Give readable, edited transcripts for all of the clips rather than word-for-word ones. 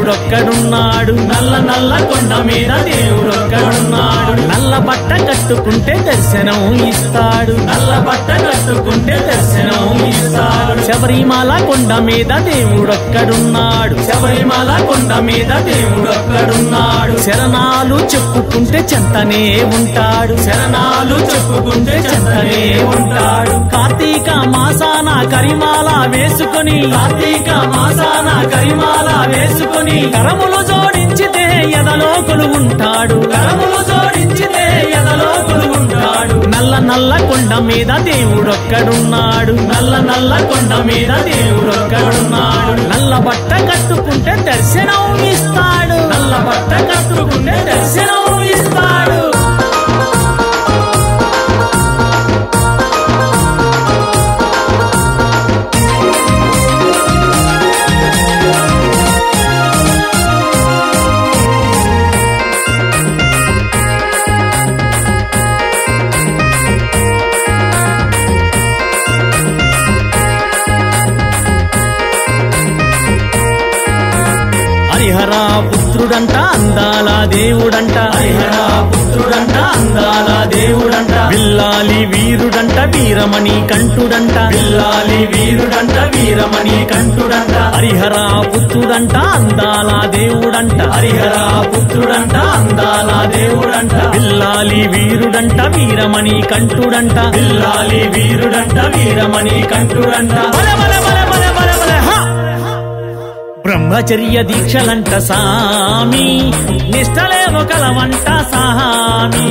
దేవుడొక్కడున్నాడు నల్ల నల్ల కొండ మీద దేవుడొక్కడున్నాడు నల్ల బట్ట కట్టుకుంటే దర్శనం ఇస్తాడు నల్ల బట్ట కట్టుకుంటే దర్శనం ఇస్తాడు శబరిమల కొండ మీద దేవుడొక్కడున్నాడు శబరిమల కొండ మీద దేవుడొక్కడున్నాడు శరణాలు చెప్పుకుంటే చెంతనే ఉంటాడు శరణాలు చెప్పుకుంటే చెంతనే ఉంటాడు కార్తీక మాసాన కరిమాల వేసుకొని కార్తీక మాసాన కరిమాల వేసుకొని కరములు జోడించితే ఎదలో కొలువుంటాడు కరములు జోడించితే ఎదలో కొలువుంటాడు నల్ల నల్ల కొండ మీద దేవుడొక్కడున్నాడు నల్ల నల్ల కొండ మీద దేవుడొక్కడున్నాడు నల్ల బట్ట కట్టుకుంటే దర్శనం ఇస్తాడు నల్ల బట్ట కట్టుకుంటే దర్శనం ఇస్తాడు హరిహర పుత్రుడంట అందాల దేవుడంట హరిహర పుత్రుడంట అందాల దేవుడంట బిల్లాలి వీరుడంట వీరమణి కంఠుడంట బిల్లాలి వీరుడంట వీరమణి కంఠుడంట హరిహర పుత్రుడంట అందాల దేవుడంట హరిహర పుత్రుడంట అందాల దేవుడంట బిల్లాలి వీరుడంట వీరమణి కంఠుడంట బిల్లాలి వీరుడంట వీరమణి కంఠుడంట బ్రహ్మచర్య దీక్షలంట సామి నిష్టలేమో కలవంట సామి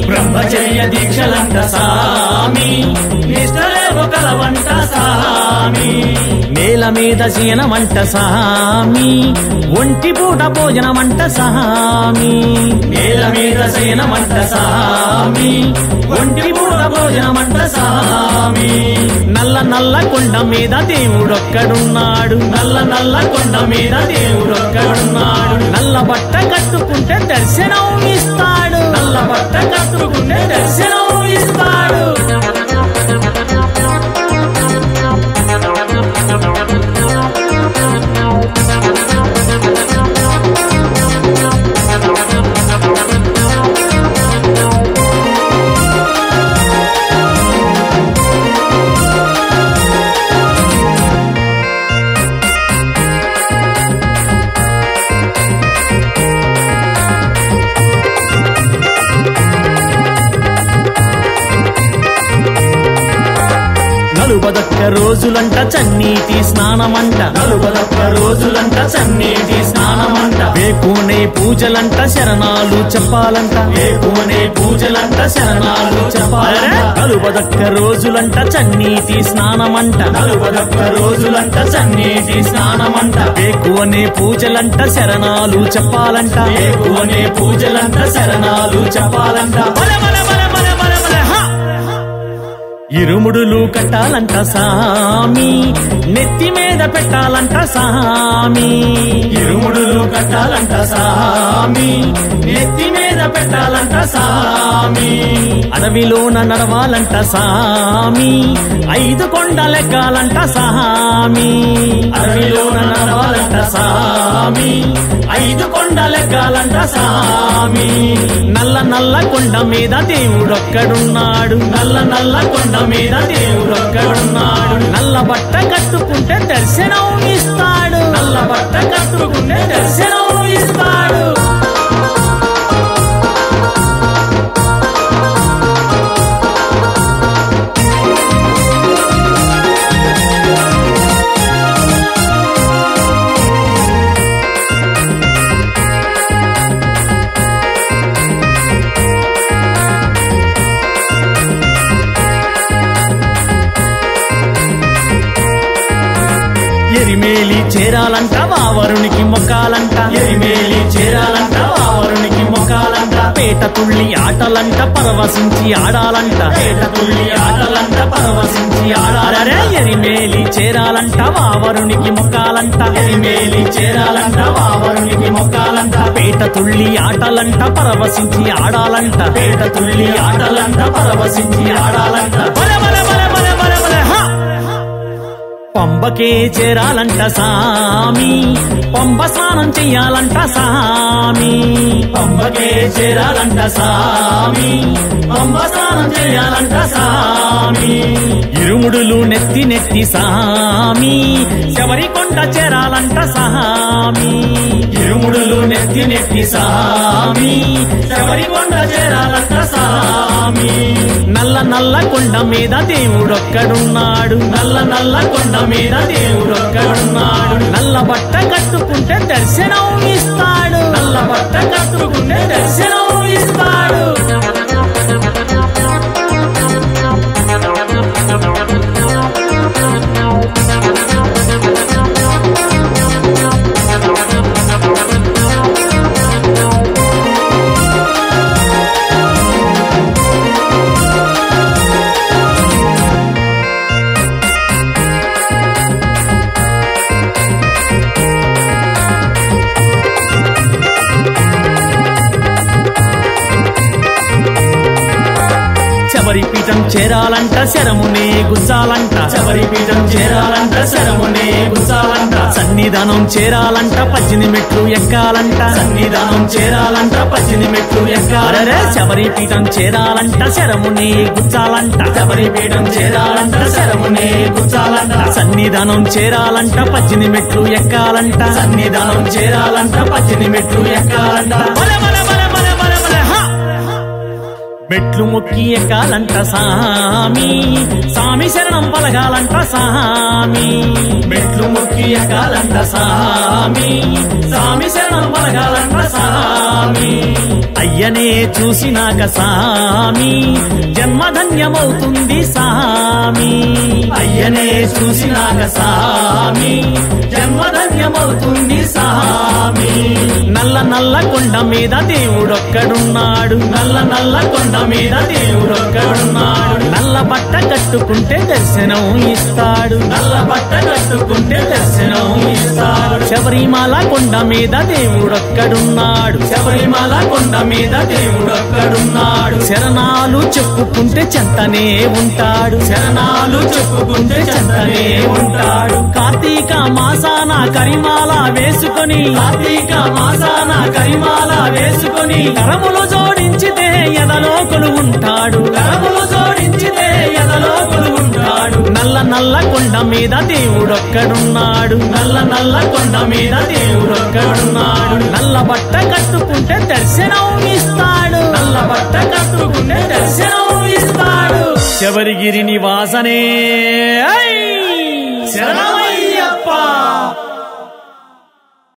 బ్రహ్మచర్య దీక్షలంట సామి నిష్టలేమో కలవంట సామి నేల మీద శయనమంట సామి ఒంటి పూట భోజనమంట సామి నేల మీద శయనమంట సామి ఒంటి పూట భోజనమంట సామి నల్ల నల్ల కొండ మీద దేవుడొక్కడున్నాడు నల్ల నల్ల కొండ మీద దేవుడొక్కడున్నాడు నల్ల బట్ట కట్టుకుంటే దర్శనం ఇస్తాడు నల్ల బట్ట కట్టుకుంటే దర్శనం ఇస్తాడు నలుబదొక్క రోజులంట చన్నీటి స్నానమంట నలుబదొక్క రోజులంట చన్నీటి స్నానమంట వేకునే పూజలంట శరణాలు చెప్పాలంట వేకునే పూజలంట శరణాలు చెప్పాలంట నలుబదొక్క రోజులంట చన్నీటి స్నానమంట నలుబదొక్క రోజులంట చన్నీటి స్నానమంట వేకునే పూజలంట శరణాలు చెప్పాలంట వేకునే పూజలంట శరణాలు చెప్పాలంట ఇరుముడులు కట్టాలంట సామి నెత్తి మీద పెట్టాలంట సామి ఇరుముడులు కట్టాలంట సామి నెత్తి మీద పెట్టాలంట సామి అడవిలోన నడవాలంట సామి 5 కొండలెక్కాలంట సామి అడవిలోన నడవాలంట సామి 5 కొండలెక్కాలంట సామి నల్ల నల్ల కొండ మీద దేవుడొక్కడున్నాడు నల్ల నల్ల కొండ మీద దేవుడొక్కడున్నాడు నల్ల బట్ట కట్టుకుంటే దర్శనం ఇస్తాడు నల్ల బట్ట కట్టుకుంటే దర్శనం ఇస్తాడు ఎరిమేలి చేరాలంట వావరునికి మొక్కాలంట ఎరిమేలి చేరాలంట వావరునికి మొక్కాలంట పేట తుళ్ళి ఆటలంట పరవశించి ఆడాలంట పేట తుళ్ళి ఆటలంట పరవశించి ఆడాలరే ఎరిమేలి చేరాలంట వావరునికి మొక్కాలంట ఎరిమేలి చేరాలంట వావరునికి మొక్కాలంట పేట తుళ్ళి ఆటలంట పరవశించి ఆడాలంట పేట తుళ్ళి ఆటలంట పరవశించి ఆడాలంట పంబకే చేరాలంట సామి, పంబ స్నానం చెయ్యాలంట సామి. పంబకే చేరాలంట సామి, పంబ స్నానం చెయ్యాలంట సామి. ఇరుముడులు నెత్తి నెత్తి సామి, శబరికొండ చేరాలంట సామి. ఇరుముడులు నెత్తి నెత్తి సామి, శబరికొండ చేరాలంట సామి. నల్ల నల్ల కొండ మీద దేవుడొక్కడున్నాడు, నల్ల నల్ల కొండ మీద దేవుడొక్కడున్నాడు. నల్ల బట్ట కట్టుకుంటే దర్శనం ఇస్తాడు, నల్ల బట్ట కట్టుకుంటే దర్శనం ఇస్తాడు. శబరి పీఠం చేరాలంట శరమునే గుచ్చాలంట, శబరి పీఠం చేరాలంట శరమునే గుచ్చాలంట. సన్నిధానం చేరాలంట 18 మెట్లు ఎక్కాలంట, సన్నిధానం చేరాలంట 18 మెట్లు ఎక్కాలరే. శబరి పీఠం చేరాలంట శరమునే గుచ్చాలంట, శబరి పీఠం చేరాలంట శరమునే గుచ్చాలంట. సన్నిధానం చేరాలంట 18 మెట్లు ఎక్కాలంట, సన్నిధానం చేరాలంట 18 మెట్లు ఎక్కాలంట. మెట్లు మొక్కి ఎక్కాలంట సామి, సామి శరణం పలగాలంట సామి. మెట్లు మొక్కి ఎక్కాలంట సామి, సామి శరణం పలగాలంట సామి. అయ్యనే చూసినాక సామి జన్మధన్యమవుతుంది సామి. అయ్యనే చూసినాక సామి జన్మధన్యమవుతుంది సామి. నల్ల నల్ల కొండ మీద దేవుడొక్కడున్నాడు, నల్ల నల్ల కొండ మీద దేవుడొక్కడున్నాడు. నల్ల బట్ట కట్టుకుంటే దర్శనం ఇస్తాడు, నల్ల బట్ట కట్టుకుంటే దర్శనం ఇస్తాడు. శబరిమల కొండ మీద దేవుడొక్కడున్నాడు, శబరిమల కొండ మీద దేవుడొక్కడున్నాడు. శరణాలు చెప్పుకుంటే చెంతనే ఉంటాడు, శరణాలు చెప్పుకుంటే చెంతనే ఉంటాడు. కార్తీక మాసాన కరిమాల వేసుకొని, కార్తీక మాసాన కరిమాల వేసుకొని కరములు జోడించితే ఎదలో కొలువుంటాడు, కరములు జోడించితే ఎదలో కొలువుంటాడు. నల్ల నల్ల కొండ మీద దేవుడొక్కడున్నాడు, నల్ల నల్ల కొండ మీద దేవుడొక్కడున్నాడు. నల్ల బట్ట కట్టుకుంటే దర్శనం ఇస్తాడు, నల్ల బట్ట కట్టుకుంటే దర్శనం ఇస్తాడు. శబరిగిరి నివాసనే శరణం.